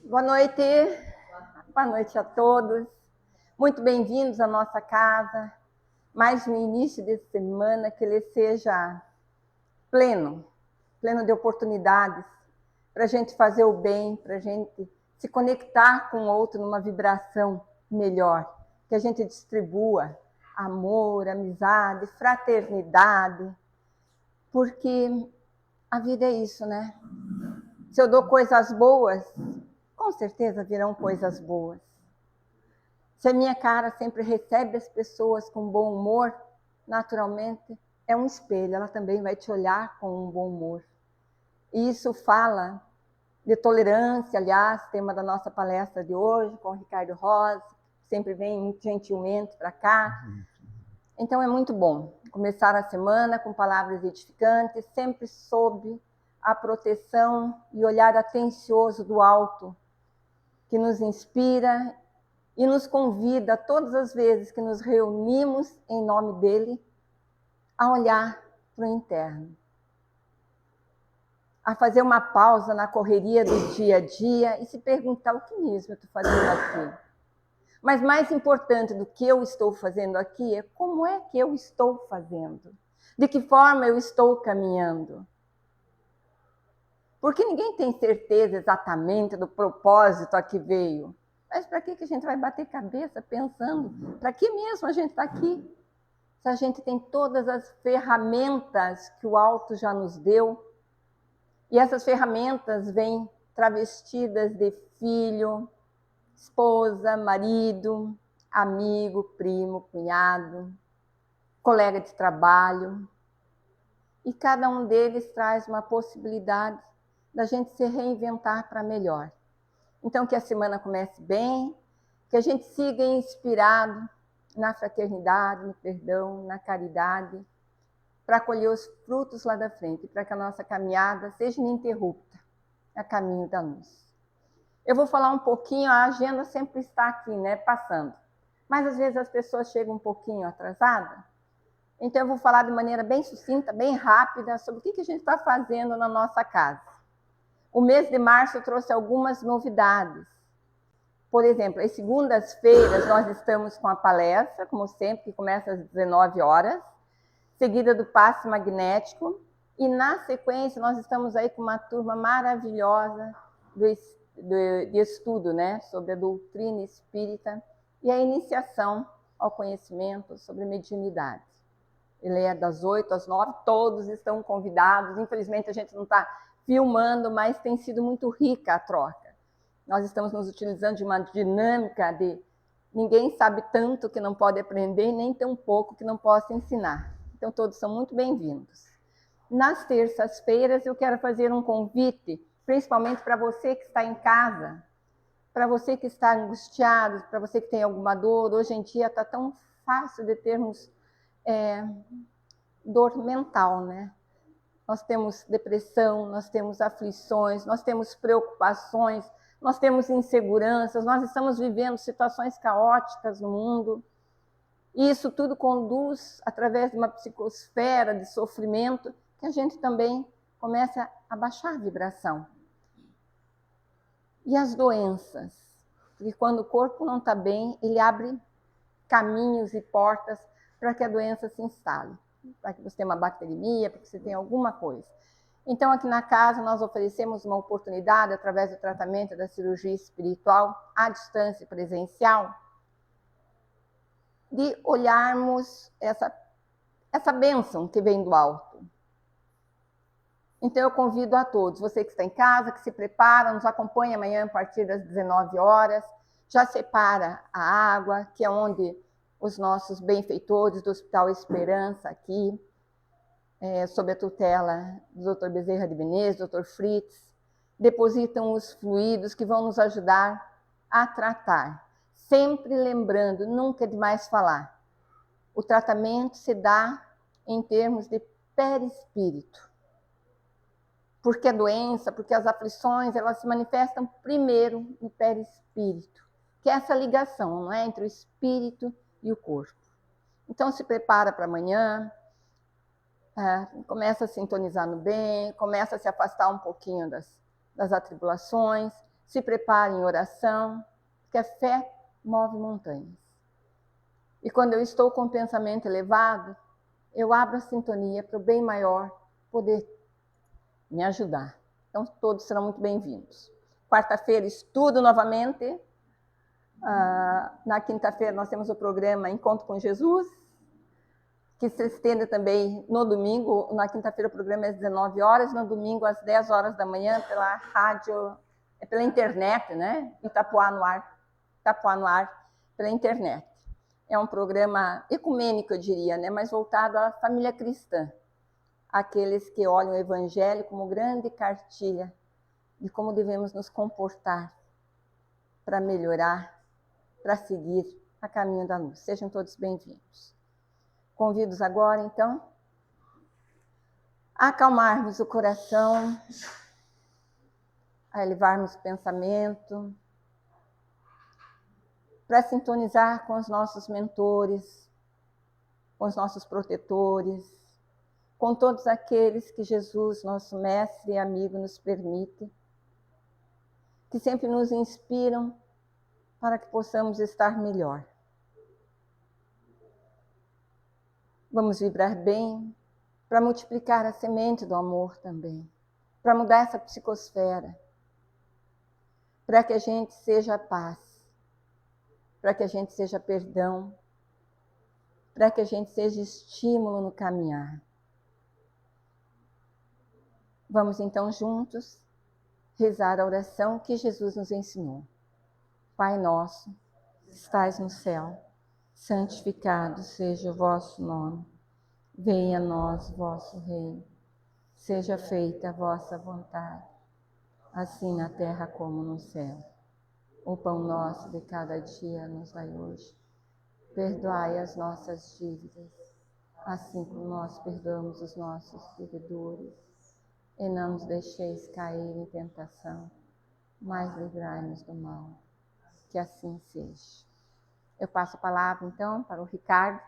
Boa noite a todos. Muito bem-vindos à nossa casa. Mais no início de semana, que ele seja pleno de oportunidades para a gente fazer o bem, para a gente se conectar com o outro numa vibração melhor, que a gente distribua amor, amizade, fraternidade, porque a vida é isso, né? Se eu dou coisas boas, com certeza virão coisas boas. Se a minha cara sempre recebe as pessoas com bom humor, naturalmente é um espelho, ela também vai te olhar com um bom humor. E isso fala de tolerância, aliás, tema da nossa palestra de hoje, com o Ricardo Rosa, que sempre vem gentilmente para cá. Então é muito bom começar a semana com palavras edificantes, sempre sob a proteção e olhar atencioso do alto, que nos inspira e nos convida todas as vezes que nos reunimos em nome dele a olhar para o interno, a fazer uma pausa na correria do dia a dia e se perguntar o que mesmo eu estou fazendo aqui. Mas mais importante do que eu estou fazendo aqui é como é que eu estou fazendo, de que forma eu estou caminhando. Porque ninguém tem certeza exatamente do propósito a que veio. Mas para que a gente vai bater cabeça pensando? Para que mesmo a gente está aqui? Se a gente tem todas as ferramentas que o alto já nos deu, e essas ferramentas vêm travestidas de filho, esposa, marido, amigo, primo, cunhado, colega de trabalho. E cada um deles traz uma possibilidade da gente se reinventar para melhor. Então, que a semana comece bem, que a gente siga inspirado na fraternidade, no perdão, na caridade, para colher os frutos lá da frente, para que a nossa caminhada seja ininterrupta a caminho da luz. Eu vou falar um pouquinho, a agenda sempre está aqui, né, passando. Mas às vezes as pessoas chegam um pouquinho atrasadas, então eu vou falar de maneira bem sucinta, bem rápida, sobre o que a gente está fazendo na nossa casa. O mês de março trouxe algumas novidades. Por exemplo, às segundas-feiras nós estamos com a palestra, como sempre, que começa às 19 horas, seguida do passe magnético, e na sequência nós estamos aí com uma turma maravilhosa de estudo, né, sobre a doutrina espírita e a iniciação ao conhecimento sobre mediunidade. Ele é das 8 às 9, todos estão convidados. Infelizmente a gente não está filmando, mas tem sido muito rica a troca. Nós estamos nos utilizando de uma dinâmica de ninguém sabe tanto que não pode aprender, nem tão pouco que não possa ensinar. Então todos são muito bem-vindos. Nas terças-feiras eu quero fazer um convite, principalmente para você que está em casa, para você que está angustiado, para você que tem alguma dor. Hoje em dia está tão fácil de termos dor mental, né? Nós temos depressão, nós temos aflições, nós temos preocupações, nós temos inseguranças, nós estamos vivendo situações caóticas no mundo. E isso tudo conduz, através de uma psicosfera de sofrimento, que a gente também começa a baixar a vibração. E as doenças? Porque quando o corpo não está bem, ele abre caminhos e portas para que a doença se instale, para que você tenha uma bacteremia, para que você tenha alguma coisa. Então, aqui na casa, nós oferecemos uma oportunidade, através do tratamento da cirurgia espiritual, à distância presencial, de olharmos essa bênção que vem do alto. Então, eu convido a todos, você que está em casa, que se prepara, nos acompanha amanhã a partir das 19 horas, já separa a água, que é onde os nossos benfeitores do Hospital Esperança aqui, sob a tutela do Dr. Bezerra de Menezes, Dr. Fritz, depositam os fluidos que vão nos ajudar a tratar. Sempre lembrando, nunca é demais falar, o tratamento se dá em termos de perispírito. Porque a doença, porque as aflições, elas se manifestam primeiro no perispírito, que é essa ligação, não é, entre o espírito e o corpo. Então se prepara para amanhã, começa a sintonizar no bem, começa a se afastar um pouquinho das atribulações, se prepare em oração, porque a fé move montanhas. E quando eu estou com o pensamento elevado, eu abro a sintonia para o bem maior poder me ajudar. Então, todos serão muito bem-vindos. Quarta-feira, estudo novamente. Na quinta-feira, nós temos o programa Encontro com Jesus, que se estende também no domingo. Na quinta-feira, o programa é às 19 horas, no domingo, às 10 horas da manhã, pela rádio, pela internet, né? Itapuá no ar, pela internet. É um programa ecumênico, eu diria, né? Mas voltado à família cristã. Aqueles que olham o Evangelho como grande cartilha de como devemos nos comportar para melhorar, para seguir a caminho da luz. Sejam todos bem-vindos. Convido-os agora, então, a acalmarmos o coração, a elevarmos o pensamento, para sintonizar com os nossos mentores, com os nossos protetores, com todos aqueles que Jesus, nosso mestre e amigo, nos permite, que sempre nos inspiram para que possamos estar melhor. Vamos vibrar bem para multiplicar a semente do amor também, para mudar essa psicosfera, para que a gente seja paz, para que a gente seja perdão, para que a gente seja estímulo no caminhar. Vamos então juntos rezar a oração que Jesus nos ensinou. Pai nosso, que estais no céu, santificado seja o vosso nome. Venha a nós o vosso reino. Seja feita a vossa vontade, assim na terra como no céu. O pão nosso de cada dia nos dai hoje. Perdoai as nossas dívidas, assim como nós perdoamos os nossos devedores. E não nos deixeis cair em tentação, mas livrai-nos do mal. Que assim seja. Eu passo a palavra, então, para o Ricardo,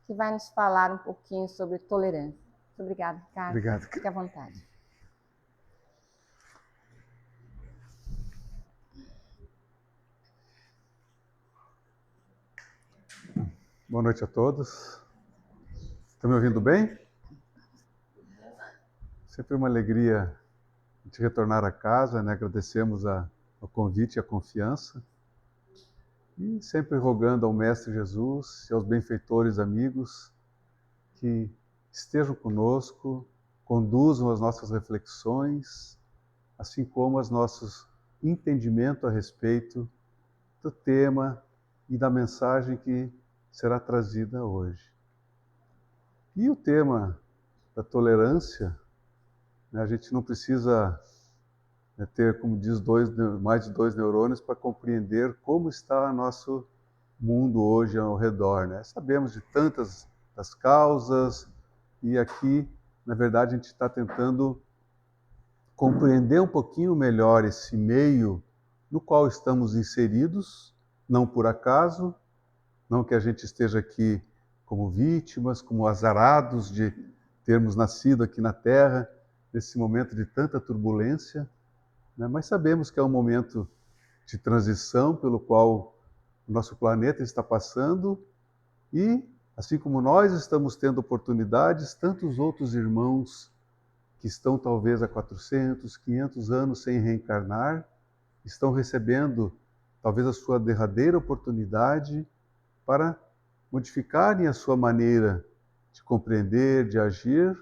que vai nos falar um pouquinho sobre tolerância. Muito obrigada, Ricardo. Obrigado. Fique à vontade. Boa noite a todos. Estão me ouvindo bem? Sempre uma alegria de retornar a casa, né? Agradecemos o convite e a confiança. E sempre rogando ao Mestre Jesus e aos benfeitores amigos que estejam conosco, conduzam as nossas reflexões, assim como os nossos entendimentos a respeito do tema e da mensagem que será trazida hoje. E o tema da tolerância, né, a gente não precisa ter, como diz, mais de 2 neurônios para compreender como está o nosso mundo hoje ao redor, né? Sabemos de tantas das causas e aqui, na verdade, a gente está tentando compreender um pouquinho melhor esse meio no qual estamos inseridos, não por acaso, não que a gente esteja aqui como vítimas, como azarados de termos nascido aqui na Terra, nesse momento de tanta turbulência, né? Mas sabemos que é um momento de transição pelo qual o nosso planeta está passando e, assim como nós estamos tendo oportunidades, tantos outros irmãos que estão talvez há 400, 500 anos sem reencarnar, estão recebendo talvez a sua derradeira oportunidade para modificarem a sua maneira de compreender, de agir,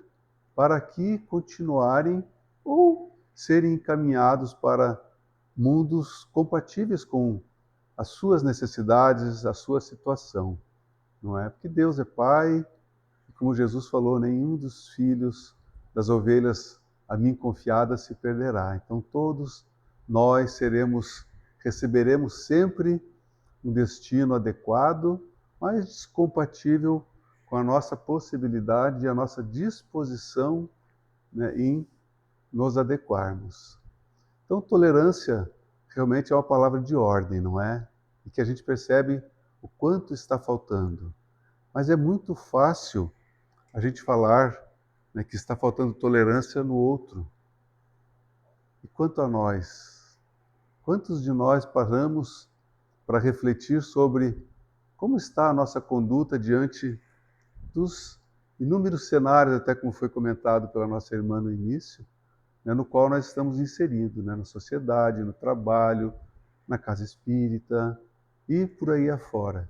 para aqui continuarem ou serem encaminhados para mundos compatíveis com as suas necessidades, a sua situação, não é? Porque Deus é Pai, e como Jesus falou, nenhum dos filhos das ovelhas a mim confiadas se perderá. Então todos nós receberemos sempre um destino adequado, mas compatível com a nossa possibilidade e a nossa disposição, né, em nos adequarmos. Então, tolerância realmente é uma palavra de ordem, não é? E que a gente percebe o quanto está faltando. Mas é muito fácil a gente falar, né, que está faltando tolerância no outro. E quanto a nós? Quantos de nós paramos para refletir sobre como está a nossa conduta diante dos inúmeros cenários, até como foi comentado pela nossa irmã no início, né, no qual nós estamos inseridos, né, na sociedade, no trabalho, na casa espírita e por aí afora.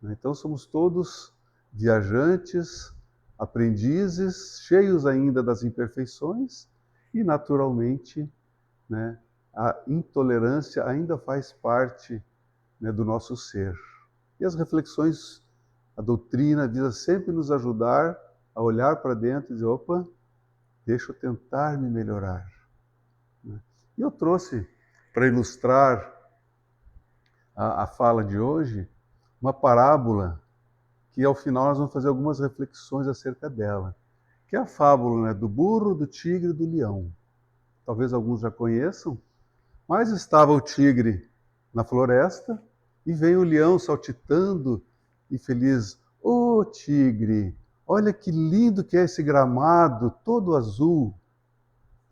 Então somos todos viajantes, aprendizes, cheios ainda das imperfeições e, naturalmente, né, a intolerância ainda faz parte, né, do nosso ser. E as reflexões, a doutrina visa sempre nos ajudar a olhar para dentro e dizer, opa, deixa eu tentar me melhorar. E eu trouxe, para ilustrar a fala de hoje, uma parábola que ao final nós vamos fazer algumas reflexões acerca dela, que é a fábula, né, do burro, do tigre e do leão. Talvez alguns já conheçam, mas estava o tigre na floresta e veio o leão saltitando e feliz. Ô tigre, olha que lindo que é esse gramado, todo azul.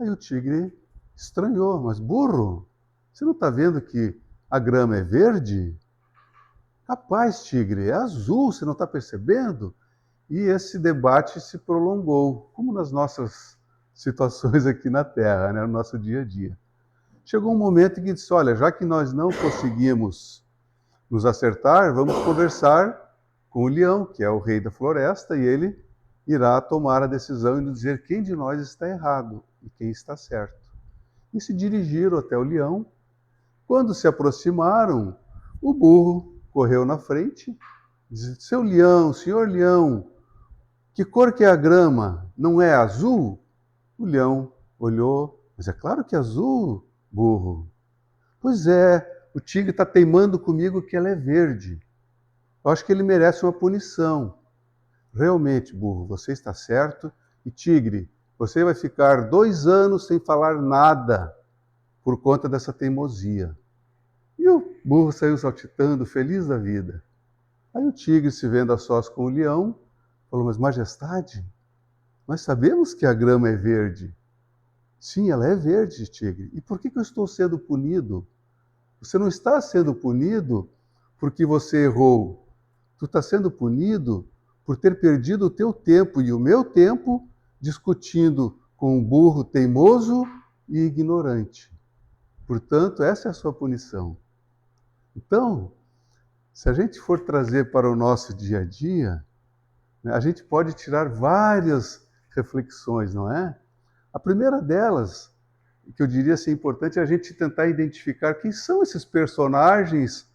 Aí o tigre estranhou, mas burro, você não está vendo que a grama é verde? Rapaz, tigre, é azul, você não está percebendo? E esse debate se prolongou, como nas nossas situações aqui na Terra, né, no nosso dia a dia. Chegou um momento em que disse, olha, já que nós não conseguimos nos acertar, vamos conversar com o leão, que é o rei da floresta, e ele irá tomar a decisão e nos dizer quem de nós está errado e quem está certo. E se dirigiram até o leão. Quando se aproximaram, o burro correu na frente, disse, seu leão, senhor leão, que cor que é a grama? Não é azul? O leão olhou, mas é claro que é azul, burro. Pois é, o tigre está teimando comigo que ela é verde. Eu acho que ele merece uma punição. Realmente, burro, você está certo. E tigre, você vai ficar 2 anos sem falar nada por conta dessa teimosia. E o burro saiu saltitando, feliz da vida. Aí o tigre, se vendo a sós com o leão, falou, mas majestade, nós sabemos que a grama é verde. Sim, ela é verde, tigre. E por que eu estou sendo punido? Você não está sendo punido porque você errou. Tu está sendo punido por ter perdido o teu tempo e o meu tempo discutindo com um burro teimoso e ignorante. Portanto, essa é a sua punição. Então, se a gente for trazer para o nosso dia a dia, né, a gente pode tirar várias reflexões, não é? A primeira delas, que eu diria ser importante, é a gente tentar identificar quem são esses personagens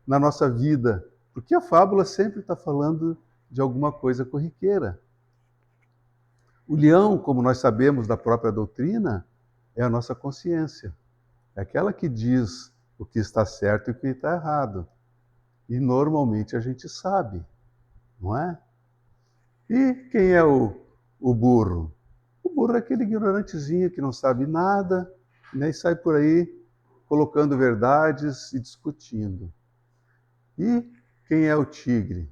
na nossa vida, porque a fábula sempre está falando de alguma coisa corriqueira. O leão, como nós sabemos da própria doutrina, é a nossa consciência. É aquela que diz o que está certo e o que está errado. E normalmente a gente sabe, não é? E quem é o burro? O burro é aquele ignorantezinho que não sabe nada, né, e sai por aí colocando verdades e discutindo. E quem é o tigre?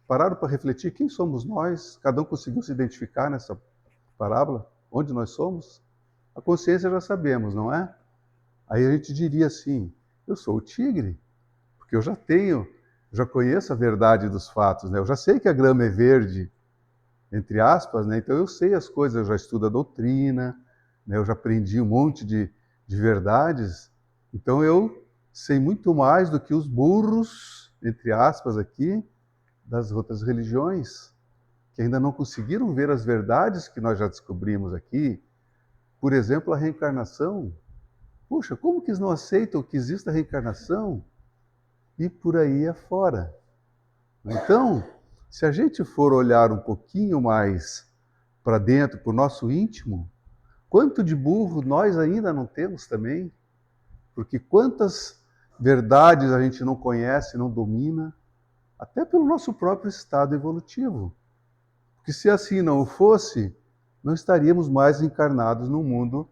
Pararam para refletir quem somos nós? Cada um conseguiu se identificar nessa parábola? Onde nós somos? A consciência já sabemos, não é? Aí a gente diria assim, eu sou o tigre, porque eu já conheço a verdade dos fatos, né? Eu já sei que a grama é verde, entre aspas, né? Então eu sei as coisas, eu já estudo a doutrina, né? Eu já aprendi um monte de verdades, então eu sei muito mais do que os burros, entre aspas aqui, das outras religiões, que ainda não conseguiram ver as verdades que nós já descobrimos aqui. Por exemplo, a reencarnação. Puxa, como que eles não aceitam que exista reencarnação? E por aí afora. Então, se a gente for olhar um pouquinho mais para dentro, para o nosso íntimo, quanto de burro nós ainda não temos também? Porque quantas verdades a gente não conhece, não domina, até pelo nosso próprio estado evolutivo. Porque se assim não fosse, não estaríamos mais encarnados num mundo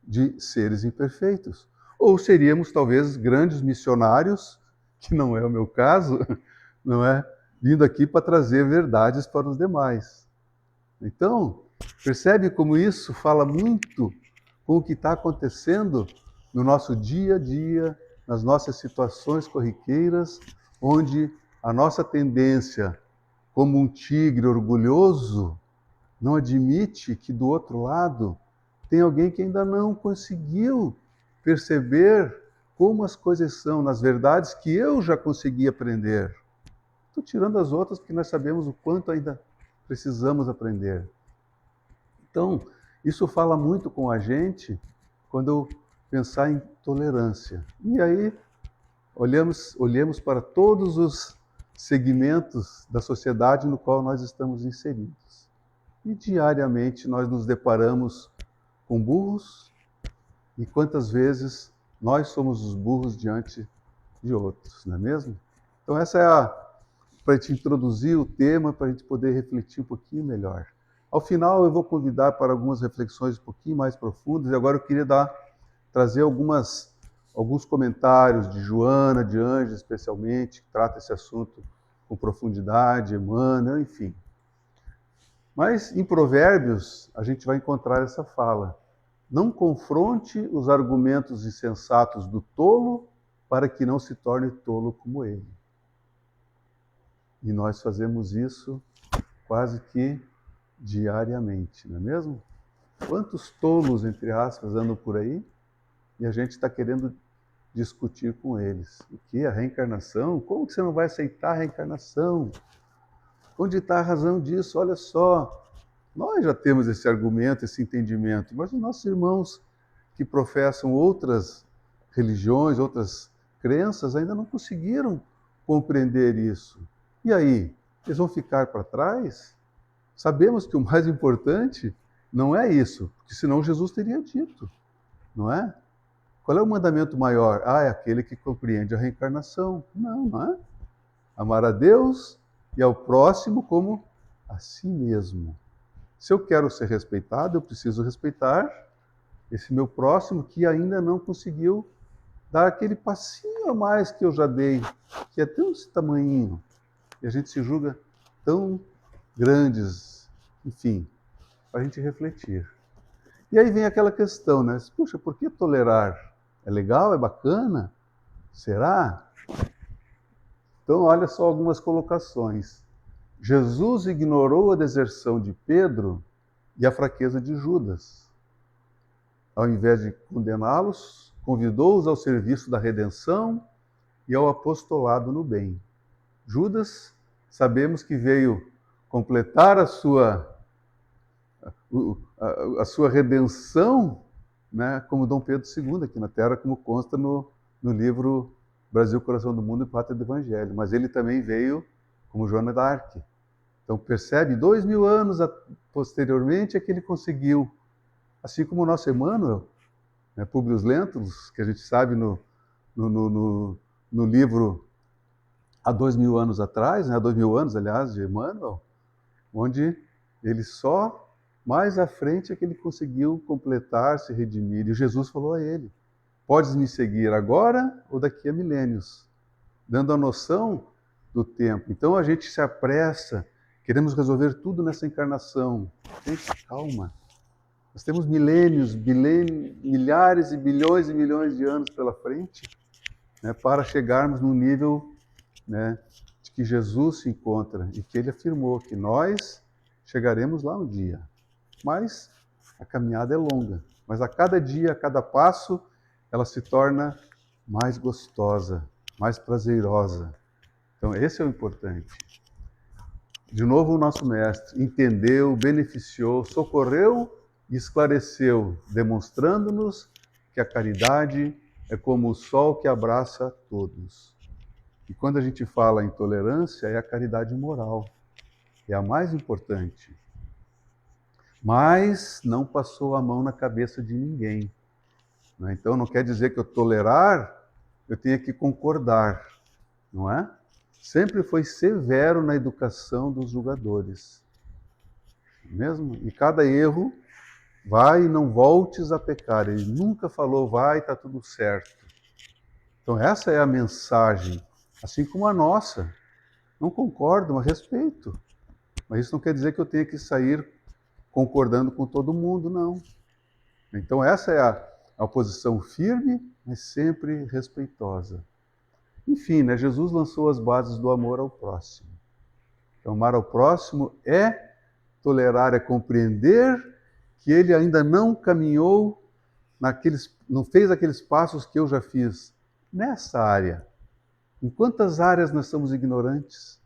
de seres imperfeitos. Ou seríamos talvez grandes missionários, que não é o meu caso, não é? Vindo aqui para trazer verdades para os demais. Então, percebe como isso fala muito com o que está acontecendo no nosso dia a dia, nas nossas situações corriqueiras, onde a nossa tendência, como um tigre orgulhoso, não admite que do outro lado tem alguém que ainda não conseguiu perceber como as coisas são, nas verdades que eu já consegui aprender. Estou tirando as outras porque nós sabemos o quanto ainda precisamos aprender. Então, isso fala muito com a gente quando eu pensar em tolerância. E aí, olhemos para todos os segmentos da sociedade no qual nós estamos inseridos. E diariamente nós nos deparamos com burros, e quantas vezes nós somos os burros diante de outros, não é mesmo? Então essa é para te introduzir o tema, para a gente poder refletir um pouquinho melhor. Ao final eu vou convidar para algumas reflexões um pouquinho mais profundas, e agora eu queria trazer alguns comentários de Joana, de Ângela especialmente, que trata esse assunto com profundidade, Emmanuel, enfim. Mas em Provérbios a gente vai encontrar essa fala: não confronte os argumentos insensatos do tolo, para que não se torne tolo como ele. E nós fazemos isso quase que diariamente, não é mesmo? Quantos tolos, entre aspas, andam por aí e a gente está querendo discutir com eles? O que? A reencarnação? Como que você não vai aceitar a reencarnação? Onde está a razão disso? Olha só, nós já temos esse argumento, esse entendimento, mas os nossos irmãos que professam outras religiões, outras crenças, ainda não conseguiram compreender isso. E aí, eles vão ficar para trás? Sabemos que o mais importante não é isso, porque senão Jesus teria dito, não é? Qual é o mandamento maior? É aquele que compreende a reencarnação. Não é? Amar a Deus e ao próximo como a si mesmo. Se eu quero ser respeitado, eu preciso respeitar esse meu próximo que ainda não conseguiu dar aquele passinho a mais que eu já dei, que é tão esse tamanhinho. E a gente se julga tão grandes, enfim, para a gente refletir. E aí vem aquela questão, né? Puxa, por que tolerar? É legal? É bacana? Será? Então, olha só algumas colocações. Jesus ignorou a deserção de Pedro e a fraqueza de Judas. Ao invés de condená-los, convidou-os ao serviço da redenção e ao apostolado no bem. Judas, sabemos que veio completar a sua redenção, né, como Dom Pedro II aqui na Terra, como consta no livro Brasil, Coração do Mundo e Pátria do Evangelho. Mas ele também veio como Joana d'Arc. Então percebe, 2000 anos posteriormente é que ele conseguiu, assim como o nosso Emmanuel, né, Publio Lentulus, que a gente sabe no livro há 2000 anos atrás, né, há 2000 anos, aliás, de Emmanuel, onde ele só mais à frente é que ele conseguiu completar, se redimir. E Jesus falou a ele: podes me seguir agora ou daqui a milênios, dando a noção do tempo. Então a gente se apressa, queremos resolver tudo nessa encarnação. Gente, calma. Nós temos milênios, milhares e bilhões e milhões de anos pela frente, né, para chegarmos no nível, né, de que Jesus se encontra e que ele afirmou que nós chegaremos lá um dia. Mas a caminhada é longa. Mas a cada dia, a cada passo, ela se torna mais gostosa, mais prazerosa. Então, esse é o importante. De novo, o nosso mestre entendeu, beneficiou, socorreu e esclareceu, demonstrando-nos que a caridade é como o sol que abraça a todos. E quando a gente fala em tolerância, é a caridade moral, é a mais importante. Mas não passou a mão na cabeça de ninguém. Então não quer dizer que eu tolerar, eu tenha que concordar, não é? Sempre foi severo na educação dos julgadores. Mesmo? E cada erro, vai e não voltes a pecar. Ele nunca falou, vai, está tudo certo. Então essa é a mensagem, assim como a nossa. Não concordo, mas respeito. Mas isso não quer dizer que eu tenha que sair concordando com todo mundo, não. Então essa é uma posição firme, mas sempre respeitosa. Enfim, né, Jesus lançou as bases do amor ao próximo. Então, amar ao próximo é tolerar, é compreender que ele ainda não caminhou não fez aqueles passos que eu já fiz nessa área. Em quantas áreas nós somos ignorantes,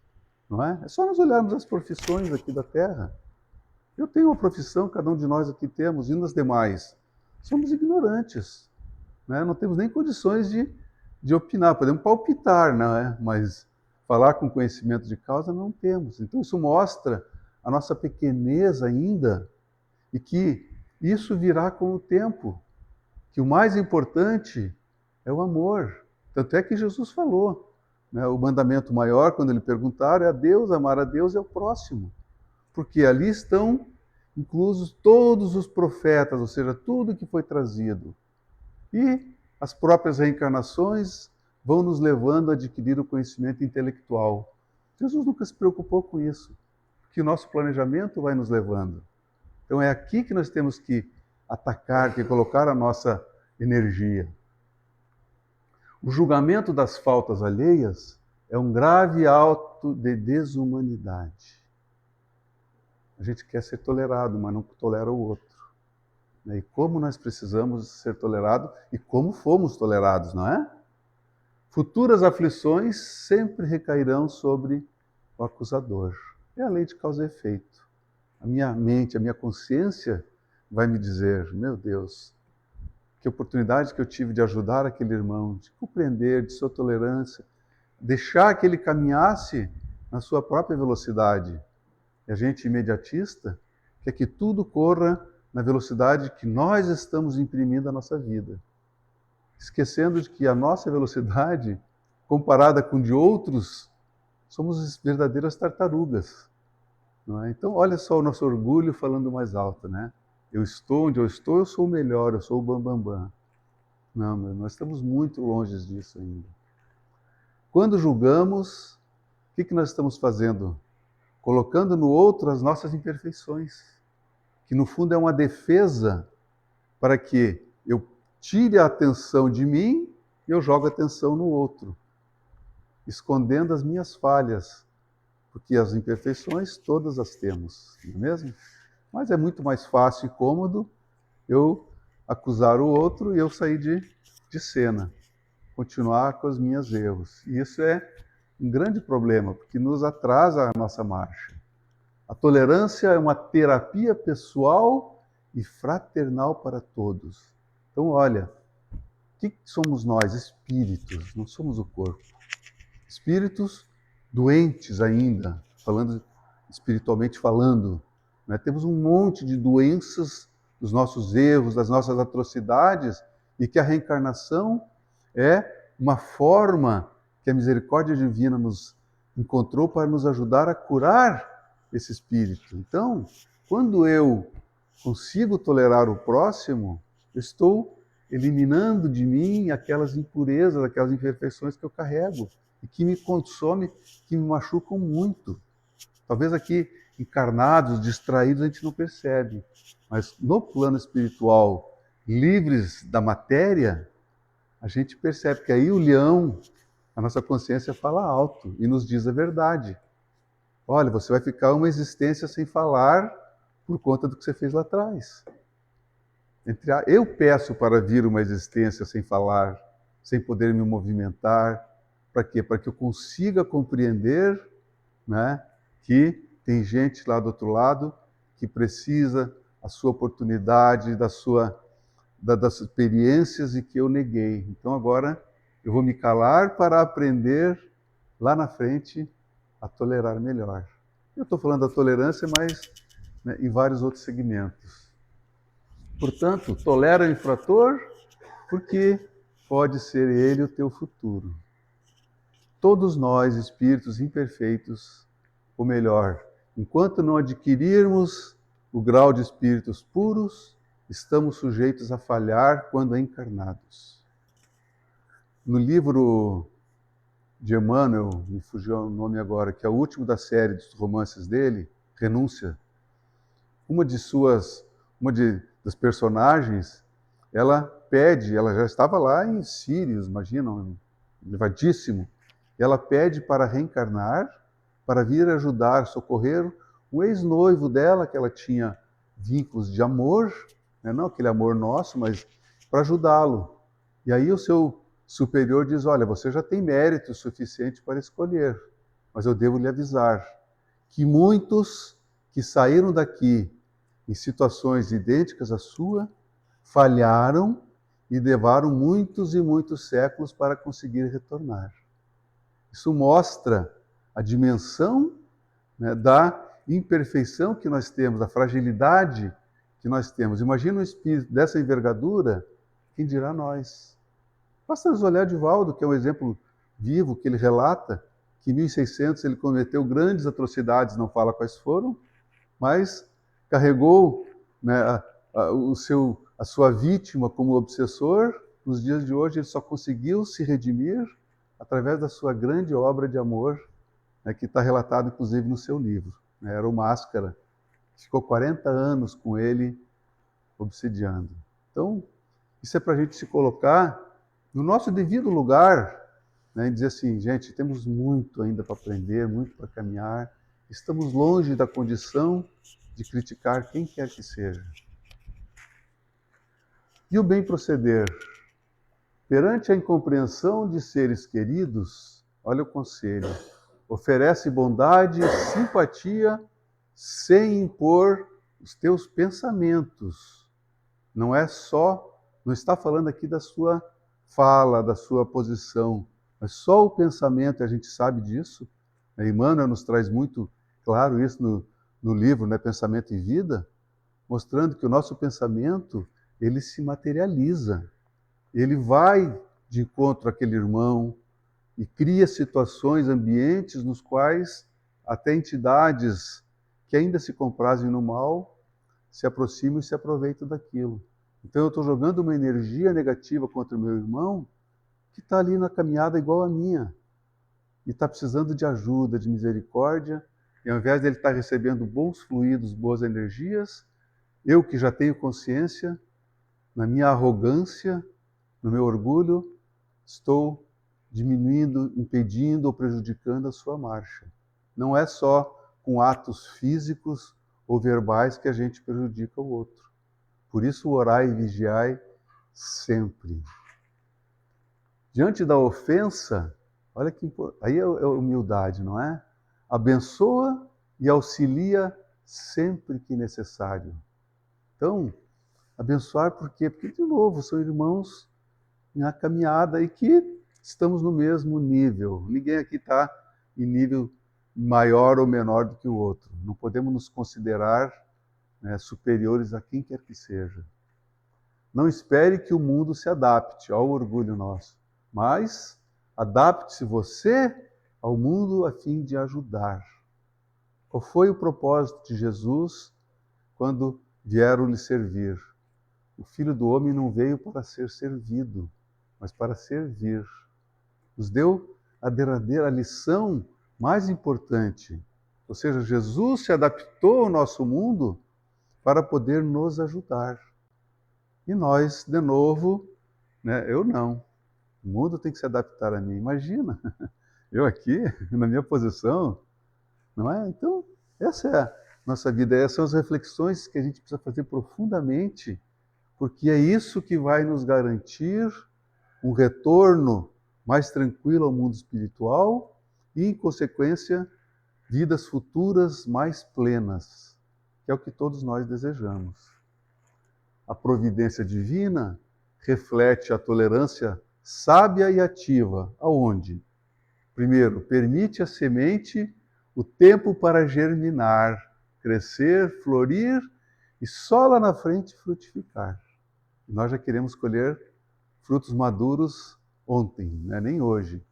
não é? É só nós olharmos as profissões aqui da Terra. Eu tenho uma profissão, cada um de nós aqui temos, e nas demais. Somos ignorantes, né? Não temos nem condições de opinar, podemos palpitar, não é? Mas falar com conhecimento de causa não temos. Então isso mostra a nossa pequenez ainda, e que isso virá com o tempo, que o mais importante é o amor. Tanto é que Jesus falou, né, o mandamento maior, quando lhe perguntaram, é a Deus, amar a Deus e ao próximo. Porque ali estão inclusos todos os profetas, ou seja, tudo que foi trazido. E as próprias reencarnações vão nos levando a adquirir o conhecimento intelectual. Jesus nunca se preocupou com isso, porque o nosso planejamento vai nos levando. Então é aqui que nós temos que atacar, que colocar a nossa energia. O julgamento das faltas alheias é um grave ato de desumanidade. A gente quer ser tolerado, mas não tolera o outro. E como nós precisamos ser tolerados e como fomos tolerados, não é? Futuras aflições sempre recairão sobre o acusador. É a lei de causa e efeito. A minha mente, a minha consciência vai me dizer, meu Deus, que oportunidade que eu tive de ajudar aquele irmão, de compreender, de sua tolerância, deixar que ele caminhasse na sua própria velocidade. E a gente imediatista quer que tudo corra na velocidade que nós estamos imprimindo à nossa vida. Esquecendo de que a nossa velocidade, comparada com de outros, somos verdadeiras tartarugas. Não é? Então, olha só o nosso orgulho falando mais alto, né? Eu estou onde eu estou, eu sou o melhor, eu sou o bambambam. Não, nós estamos muito longe disso ainda. Quando julgamos, o que nós estamos fazendo? Colocando no outro as nossas imperfeições, que no fundo é uma defesa para que eu tire a atenção de mim e eu jogo a atenção no outro, escondendo as minhas falhas, porque as imperfeições todas as temos, não é mesmo? Mas é muito mais fácil e cômodo eu acusar o outro e eu sair de cena, continuar com os meus erros. E isso é um grande problema, porque nos atrasa a nossa marcha. A tolerância é uma terapia pessoal e fraternal para todos. Então, olha, o que somos nós? Espíritos, não somos o corpo. Espíritos doentes ainda, espiritualmente falando. Né? Temos um monte de doenças dos nossos erros, das nossas atrocidades, e que a reencarnação é uma forma que a misericórdia divina nos encontrou para nos ajudar a curar esse espírito. Então, quando eu consigo tolerar o próximo, eu estou eliminando de mim aquelas impurezas, aquelas imperfeições que eu carrego e que me consomem, que me machucam muito. Talvez aqui, encarnados, distraídos, a gente não percebe. Mas no plano espiritual, livres da matéria, a gente percebe que aí o leão, a nossa consciência fala alto e nos diz a verdade. Olha, você vai ficar uma existência sem falar por conta do que você fez lá atrás. Eu peço para vir uma existência sem falar, sem poder me movimentar. Para quê? Para que eu consiga compreender, né, que tem gente lá do outro lado que precisa a sua oportunidade, das experiências e que eu neguei. Então agora eu vou me calar para aprender lá na frente a tolerar melhor. Eu estou falando da tolerância, mas né, em vários outros segmentos. Portanto, tolera o infrator porque pode ser ele o teu futuro. Todos nós, espíritos imperfeitos, ou melhor, enquanto não adquirirmos o grau de espíritos puros, estamos sujeitos a falhar quando encarnados. No livro de Emmanuel, me fugiu o nome agora, que é o último da série dos romances dele, Renúncia, uma das personagens, ela pede, ela já estava lá em Sírios, imagina, elevadíssimo, e ela pede para reencarnar, para vir ajudar, socorrer o ex-noivo dela, que ela tinha vínculos de amor, né? Não aquele amor nosso, mas para ajudá-lo. E aí o seu superior diz, olha, você já tem mérito suficiente para escolher, mas eu devo lhe avisar que muitos que saíram daqui em situações idênticas à sua, falharam e levaram muitos e muitos séculos para conseguir retornar. Isso mostra a dimensão, né, da imperfeição que nós temos, da fragilidade que nós temos. Imagina um espírito dessa envergadura, quem dirá nós? Basta nos olhar de Valdo, que é um exemplo vivo, que ele relata que em 1600 ele cometeu grandes atrocidades, não fala quais foram, mas carregou, né, a sua vítima como obsessor. Nos dias de hoje ele só conseguiu se redimir através da sua grande obra de amor, né, que está relatado inclusive no seu livro. Era o Máscara, que ficou 40 anos com ele obsidiando. Então, isso é para a gente se colocar no nosso devido lugar, né, e dizer assim, gente, temos muito ainda para aprender, muito para caminhar, estamos longe da condição de criticar quem quer que seja. E o bem proceder? Perante a incompreensão de seres queridos, olha o conselho, oferece bondade e simpatia sem impor os teus pensamentos. Não está falando aqui da sua fala, da sua posição, mas só o pensamento, e a gente sabe disso. Emmanuel nos traz muito claro isso no livro, né, Pensamento e Vida, mostrando que o nosso pensamento, ele se materializa. Ele vai de encontro àquele irmão e cria situações, ambientes nos quais até entidades que ainda se comprazem no mal se aproximam e se aproveitam daquilo. Então eu estou jogando uma energia negativa contra o meu irmão que está ali na caminhada igual a minha e está precisando de ajuda, de misericórdia, e ao invés dele estar recebendo bons fluidos, boas energias, eu que já tenho consciência, na minha arrogância, no meu orgulho, estou diminuindo, impedindo ou prejudicando a sua marcha. Não é só com atos físicos ou verbais que a gente prejudica o outro. Por isso, orai e vigiai sempre. Diante da ofensa, olha que aí é humildade, não é? Abençoa e auxilia sempre que necessário. Então, abençoar por quê? Porque, de novo, são irmãos na caminhada e que estamos no mesmo nível. Ninguém aqui está em nível maior ou menor do que o outro. Não podemos nos considerar, né, superiores a quem quer que seja. Não espere que o mundo se adapte ao orgulho nosso, mas adapte-se você ao mundo a fim de ajudar. Qual foi o propósito de Jesus quando vieram lhe servir? O Filho do Homem não veio para ser servido, mas para servir. Nos deu a derradeira lição mais importante. Ou seja, Jesus se adaptou ao nosso mundo para poder nos ajudar. E nós, de novo, né, eu não. O mundo tem que se adaptar a mim. Imagina, eu aqui, na minha posição, não é? Então, essa é a nossa vida, essas são as reflexões que a gente precisa fazer profundamente, porque é isso que vai nos garantir um retorno mais tranquilo ao mundo espiritual e, em consequência, vidas futuras mais plenas, que é o que todos nós desejamos. A providência divina reflete a tolerância sábia e ativa. Aonde? Primeiro, permite à semente o tempo para germinar, crescer, florir e só lá na frente frutificar. E nós já queremos colher frutos maduros ontem, né? Nem hoje.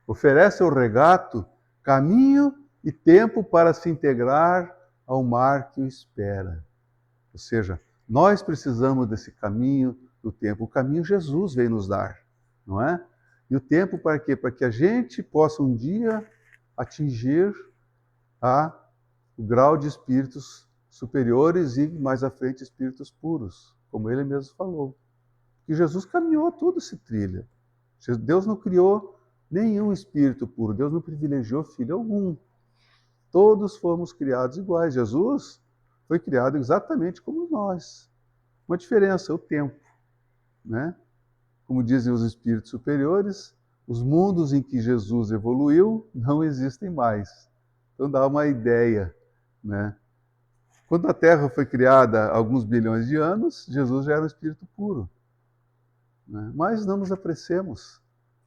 Oferece ao regato caminho e tempo para se integrar ao mar que o espera. Ou seja, nós precisamos desse caminho do tempo. O caminho Jesus veio nos dar, não é? E o tempo para quê? Para que a gente possa um dia atingir o grau de espíritos superiores e, mais à frente, espíritos puros, como ele mesmo falou. Que Porque Jesus caminhou todo esse trilho. Deus não criou nenhum espírito puro, Deus não privilegiou filho algum. Todos fomos criados iguais. Jesus foi criado exatamente como nós. Uma diferença, o tempo, né? Como dizem os espíritos superiores, os mundos em que Jesus evoluiu não existem mais. Então dá uma ideia, né? Quando a Terra foi criada há alguns bilhões de anos, Jesus já era um espírito puro, né? Mas não nos apressemos,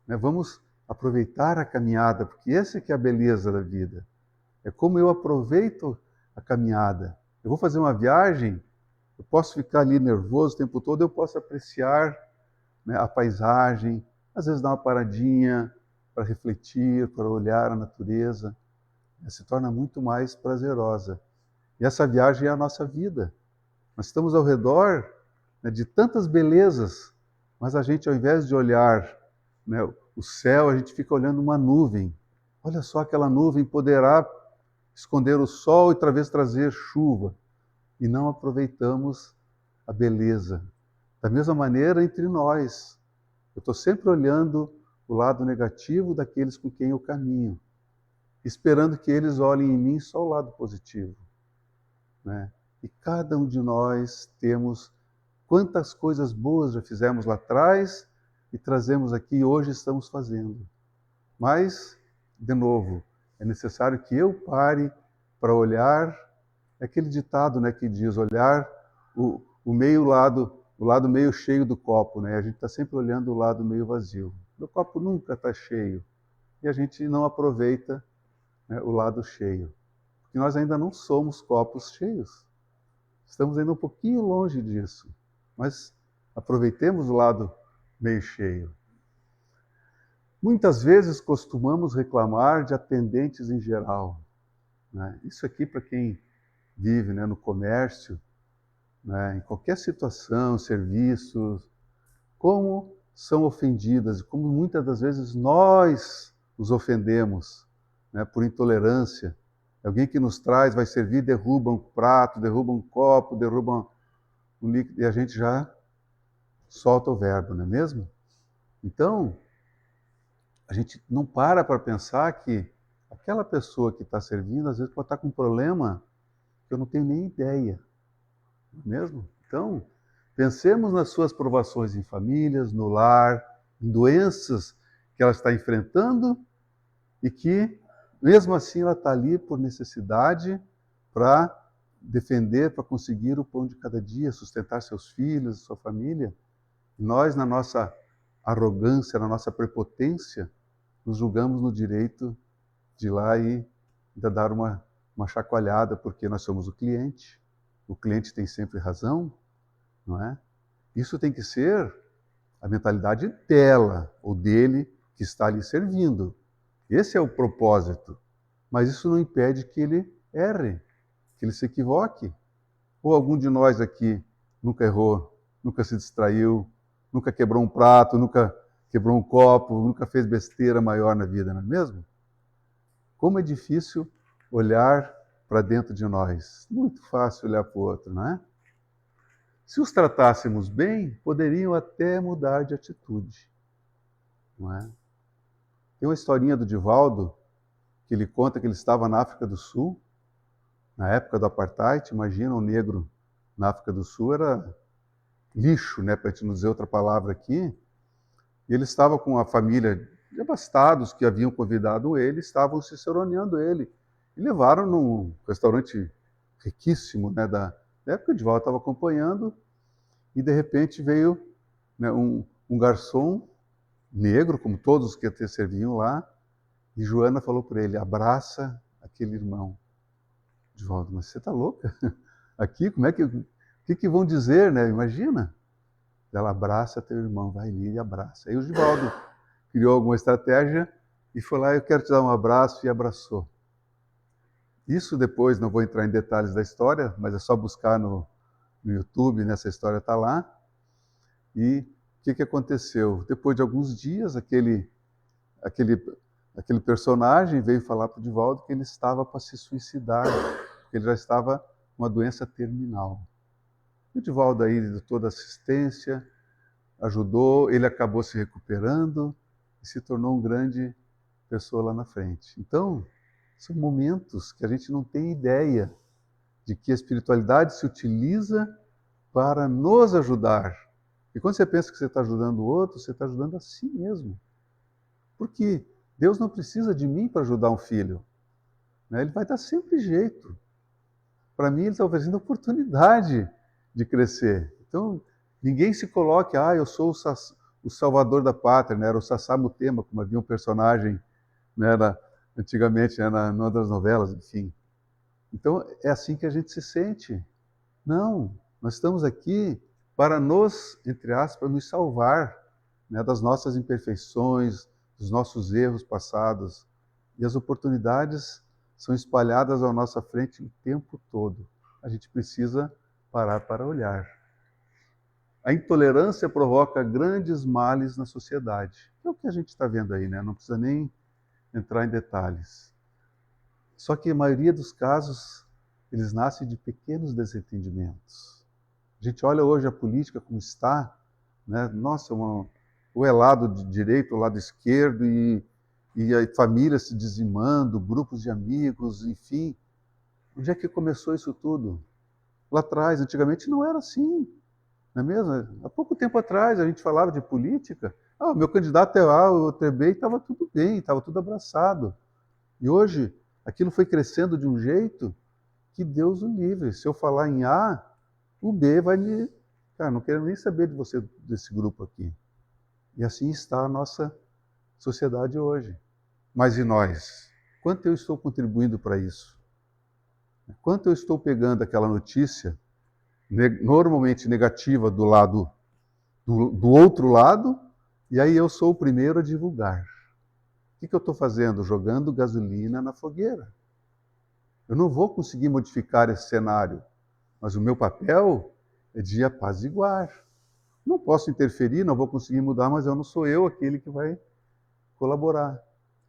né? Vamos aproveitar a caminhada, porque essa que é a beleza da vida. É como eu aproveito a caminhada. Eu vou fazer uma viagem, eu posso ficar ali nervoso o tempo todo, eu posso apreciar, né, a paisagem, às vezes dar uma paradinha para refletir, para olhar a natureza. Se torna muito mais prazerosa. E essa viagem é a nossa vida. Nós estamos ao redor, né, de tantas belezas, mas a gente, ao invés de olhar, né, o céu, a gente fica olhando uma nuvem. Olha só, aquela nuvem poderá esconder o sol e talvez trazer chuva. E não aproveitamos a beleza. Da mesma maneira, entre nós. Eu estou sempre olhando o lado negativo daqueles com quem eu caminho, esperando que eles olhem em mim só o lado positivo, né? E cada um de nós temos quantas coisas boas já fizemos lá atrás e trazemos aqui e hoje estamos fazendo. Mas, de novo, é necessário que eu pare para olhar, é aquele ditado, né, que diz olhar o lado meio cheio do copo, né? A gente está sempre olhando o lado meio vazio. O copo nunca está cheio e a gente não aproveita, né, o lado cheio. Porque nós ainda não somos copos cheios. Estamos ainda um pouquinho longe disso. Mas aproveitemos o lado meio cheio. Muitas vezes costumamos reclamar de atendentes em geral, né? Isso aqui para quem vive, né, no comércio, né, em qualquer situação, serviços, como são ofendidas e como muitas das vezes nós os ofendemos, né, por intolerância. Alguém que nos traz, vai servir, derruba um prato, derruba um copo, derruba um líquido, e a gente já solta o verbo, não é mesmo? Então, a gente não para pensar que aquela pessoa que está servindo, às vezes pode estar com um problema que eu não tenho nem ideia, não é mesmo? Então, pensemos nas suas provações em famílias, no lar, em doenças que ela está enfrentando e que, mesmo assim, ela está ali por necessidade para defender, para conseguir o pão de cada dia, sustentar seus filhos, sua família. Nós, na nossa arrogância, na nossa prepotência, nos julgamos no direito de ir lá e ainda dar uma chacoalhada, porque nós somos o cliente tem sempre razão, não é? Isso tem que ser a mentalidade dela, ou dele, que está ali servindo. Esse é o propósito. Mas isso não impede que ele erre, que ele se equivoque. Ou algum de nós aqui nunca errou, nunca se distraiu, nunca quebrou um prato, nunca quebrou um copo, nunca fez besteira maior na vida, não é mesmo? Como é difícil olhar para dentro de nós. Muito fácil olhar para o outro, não é? Se os tratássemos bem, poderiam até mudar de atitude, não é? Tem uma historinha do Divaldo, que ele conta que ele estava na África do Sul, na época do Apartheid. Imagina, um negro na África do Sul era lixo, né, para a gente não dizer outra palavra aqui. E ele estava com a família de abastados que haviam convidado ele, estavam ciceroneando ele. E levaram num restaurante riquíssimo, né, da época. O Divaldo estava acompanhando e, de repente, veio, né, um garçom negro, como todos os que serviam lá, e Joana falou para ele: abraça aquele irmão. Divaldo: mas você está louca? Aqui, como é que... O que vão dizer, né? Imagina. Ela: abraça teu irmão, vai ali e abraça. Aí o Divaldo criou alguma estratégia e foi lá: eu quero te dar um abraço, e abraçou. Isso depois, não vou entrar em detalhes da história, mas é só buscar no YouTube, nessa história está lá. E o que aconteceu? Depois de alguns dias, aquele personagem veio falar para o Divaldo que ele estava para se suicidar, porque ele já estava com uma doença terminal. E o Divaldo aí, de toda assistência, ajudou, ele acabou se recuperando e se tornou um grande pessoa lá na frente. Então, são momentos que a gente não tem ideia de que a espiritualidade se utiliza para nos ajudar. E quando você pensa que você está ajudando o outro, você está ajudando a si mesmo. Porque Deus não precisa de mim para ajudar um filho. Né? Ele vai dar sempre jeito. Para mim, ele está oferecendo oportunidade de crescer. Então, ninguém se coloque, eu sou o salvador da pátria, né? Era o Sassá Mutema, como havia um personagem, né, antigamente, né, numa das novelas, enfim. Então, é assim que a gente se sente. Não, nós estamos aqui para nos, entre aspas, nos salvar, né, das nossas imperfeições, dos nossos erros passados. E as oportunidades são espalhadas à nossa frente o tempo todo. A gente precisa parar para olhar. A intolerância provoca grandes males na sociedade. É o que a gente está vendo aí, né? Não precisa nem entrar em detalhes. Só que a maioria dos casos, eles nascem de pequenos desentendimentos. A gente olha hoje a política como está, né? Nossa, ou é lado de direito, ou lado esquerdo, e a família se dizimando, grupos de amigos, enfim. Onde é que começou isso tudo? Lá atrás, antigamente não era assim, não é mesmo? Há pouco tempo atrás a gente falava de política, o meu candidato é A, o outro é B, e estava tudo bem, estava tudo abraçado. E hoje, aquilo foi crescendo de um jeito que Deus o livre. Se eu falar em A, o B vai me... Cara, não quero nem saber de você, desse grupo aqui. E assim está a nossa sociedade hoje. Mas e nós? Quanto eu estou contribuindo para isso? Quanto eu estou pegando aquela notícia, normalmente negativa, do lado do outro lado, e aí eu sou o primeiro a divulgar. O que eu estou fazendo? Jogando gasolina na fogueira. Eu não vou conseguir modificar esse cenário, mas o meu papel é de apaziguar. Não posso interferir, não vou conseguir mudar, mas não sou eu aquele que vai colaborar.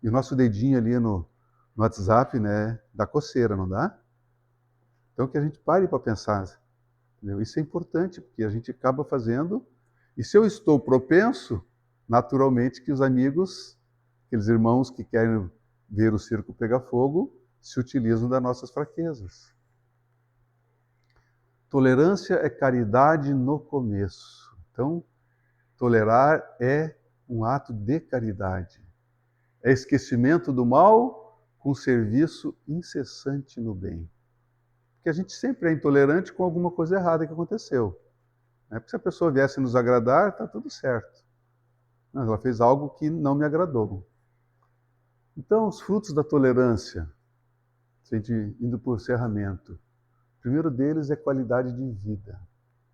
E o nosso dedinho ali no WhatsApp, né, dá coceira, não dá? Então que a gente pare para pensar. Entendeu? Isso é importante, porque a gente acaba fazendo. E se eu estou propenso, naturalmente que os amigos, aqueles irmãos que querem ver o circo pegar fogo, se utilizam das nossas fraquezas. Tolerância é caridade no começo. Então, tolerar é um ato de caridade. É esquecimento do mal com serviço incessante no bem. Porque a gente sempre é intolerante com alguma coisa errada que aconteceu. Porque se a pessoa viesse nos agradar, está tudo certo. Mas ela fez algo que não me agradou. Então, os frutos da tolerância, a gente indo por encerramento, o primeiro deles é qualidade de vida.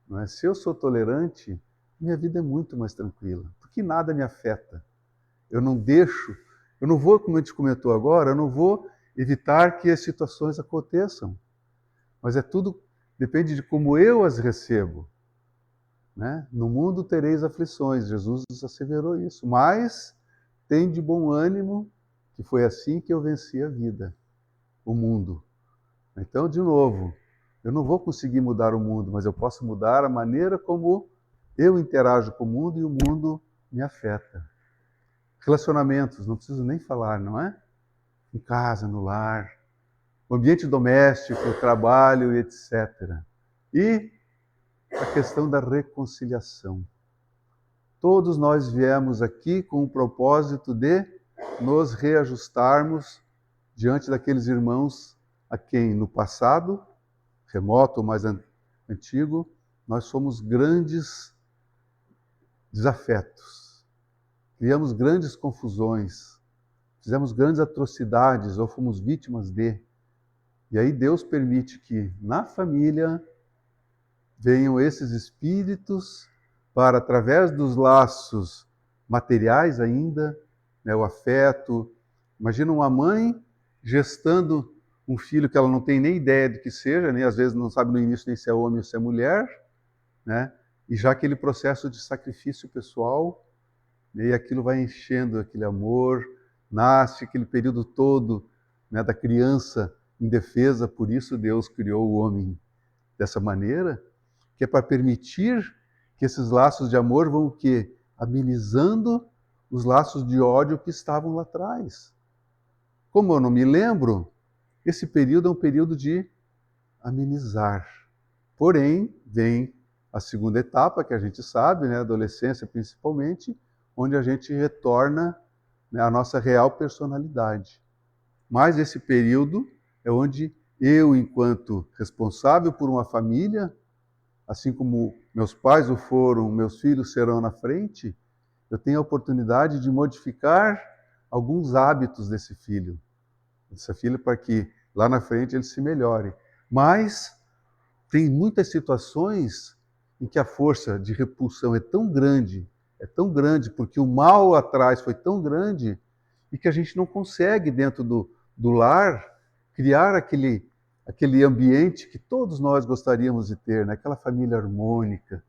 Não é? Se eu sou tolerante, minha vida é muito mais tranquila, porque nada me afeta. Eu não vou, como a gente comentou agora, eu não vou evitar que as situações aconteçam. Mas depende de como eu as recebo. Né? No mundo tereis aflições, Jesus asseverou isso. Mas tem de bom ânimo, que foi assim que eu venci a vida, o mundo. Então, de novo, eu não vou conseguir mudar o mundo, mas eu posso mudar a maneira como eu interajo com o mundo e o mundo me afeta. Relacionamentos, não preciso nem falar, não é? Em casa, no lar, o ambiente doméstico, o trabalho, etc. E a questão da reconciliação. Todos nós viemos aqui com o propósito de nos reajustarmos diante daqueles irmãos a quem no passado, remoto ou mais antigo, nós fomos grandes desafetos. Criamos grandes confusões, fizemos grandes atrocidades ou fomos vítimas de. E aí Deus permite que na família venham esses espíritos para, através dos laços materiais ainda, né, o afeto. Imagina uma mãe gestando um filho que ela não tem nem ideia de que seja, nem às vezes não sabe no início nem se é homem ou se é mulher, né? E já aquele processo de sacrifício pessoal, e aquilo vai enchendo aquele amor, nasce aquele período todo, né, da criança indefesa, por isso Deus criou o homem dessa maneira, que é para permitir que esses laços de amor vão o quê? Amenizando os laços de ódio que estavam lá atrás. Como eu não me lembro, esse período é um período de amenizar. Porém, vem a segunda etapa, que a gente sabe, né, adolescência principalmente, onde a gente retorna, né, a nossa real personalidade. Mas esse período é onde eu, enquanto responsável por uma família, assim como meus pais o foram, meus filhos serão na frente, eu tenho a oportunidade de modificar alguns hábitos dessa filha, para que lá na frente ele se melhore. Mas tem muitas situações em que a força de repulsão é tão grande, porque o mal atrás foi tão grande, e que a gente não consegue, dentro do lar, criar aquele ambiente que todos nós gostaríamos de ter, né? Aquela família harmônica.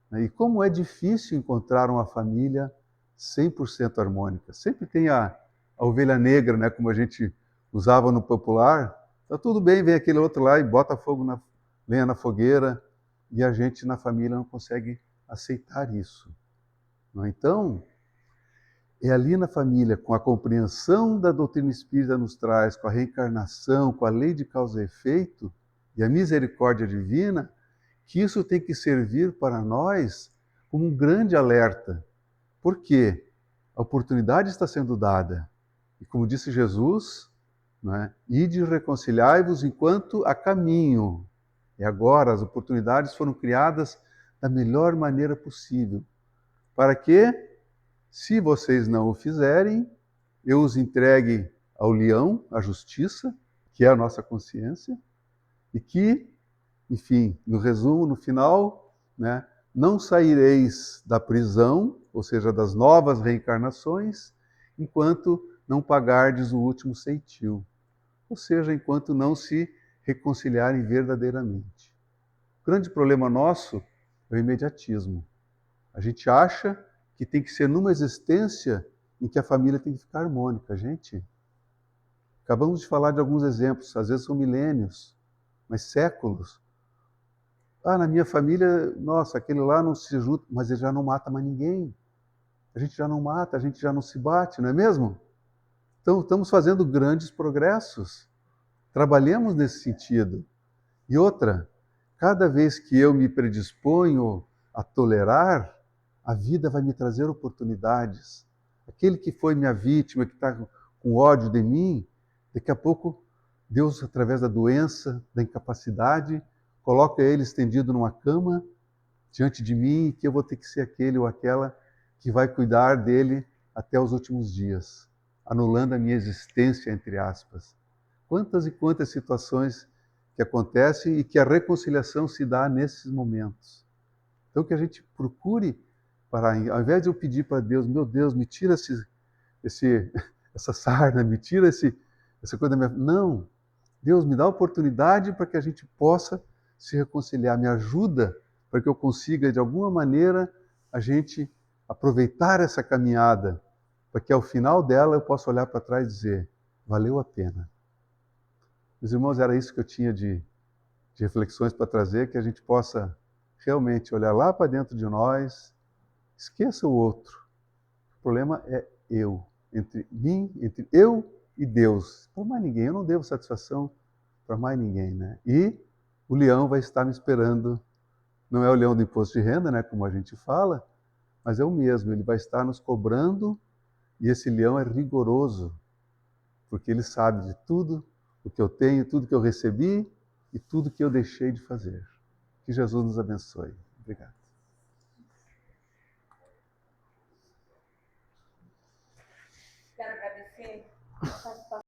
Né? E como é difícil encontrar uma família 100% harmônica. Sempre tem a ovelha negra, né? Como a gente usava no popular. Tá tudo bem, vem aquele outro lá e bota fogo lenha na fogueira, e a gente na família não consegue aceitar isso. Então, é ali na família, com a compreensão da doutrina espírita nos traz, com a reencarnação, com a lei de causa e efeito e a misericórdia divina, que isso tem que servir para nós como um grande alerta. Por quê? A oportunidade está sendo dada. E como disse Jesus, né, ide reconciliai-vos enquanto há caminho. E agora as oportunidades foram criadas da melhor maneira possível. Para que, se vocês não o fizerem, eu os entregue ao leão, à justiça, que é a nossa consciência, e que, enfim, no resumo, no final, né, não saireis da prisão, ou seja, das novas reencarnações, enquanto não pagardes o último ceitil. Ou seja, enquanto não se reconciliarem verdadeiramente. O grande problema nosso é o imediatismo. A gente acha que tem que ser numa existência em que a família tem que ficar harmônica. Gente, acabamos de falar de alguns exemplos, às vezes são milênios, mas séculos. Ah, na minha família, nossa, aquele lá não se junta, mas ele já não mata mais ninguém. A gente já não mata, a gente já não se bate, não é mesmo? Então, estamos fazendo grandes progressos. Trabalhemos nesse sentido. E outra, cada vez que eu me predisponho a tolerar, a vida vai me trazer oportunidades. Aquele que foi minha vítima, que está com ódio de mim, daqui a pouco Deus, através da doença, da incapacidade, coloca ele estendido numa cama diante de mim, e que eu vou ter que ser aquele ou aquela que vai cuidar dele até os últimos dias, anulando a minha existência, entre aspas. Quantas e quantas situações que acontecem e que a reconciliação se dá nesses momentos. Então que a gente procure, ao invés de eu pedir para Deus, meu Deus, me tira essa sarna, me tira essa coisa da minha... Não, Deus me dá a oportunidade para que a gente possa se reconciliar, me ajuda para que eu consiga, de alguma maneira, a gente aproveitar essa caminhada, para que ao final dela eu possa olhar para trás e dizer, valeu a pena. Meus irmãos, era isso que eu tinha de reflexões para trazer, que a gente possa realmente olhar lá para dentro de nós, esqueça o outro. O problema é eu, entre eu e Deus. Para mais ninguém, eu não devo satisfação para mais ninguém, né? E o leão vai estar me esperando. Não é o leão do imposto de renda, né, como a gente fala, mas é o mesmo, ele vai estar nos cobrando, e esse leão é rigoroso, porque ele sabe de tudo o que eu tenho, tudo que eu recebi e tudo que eu deixei de fazer. Que Jesus nos abençoe. Obrigado.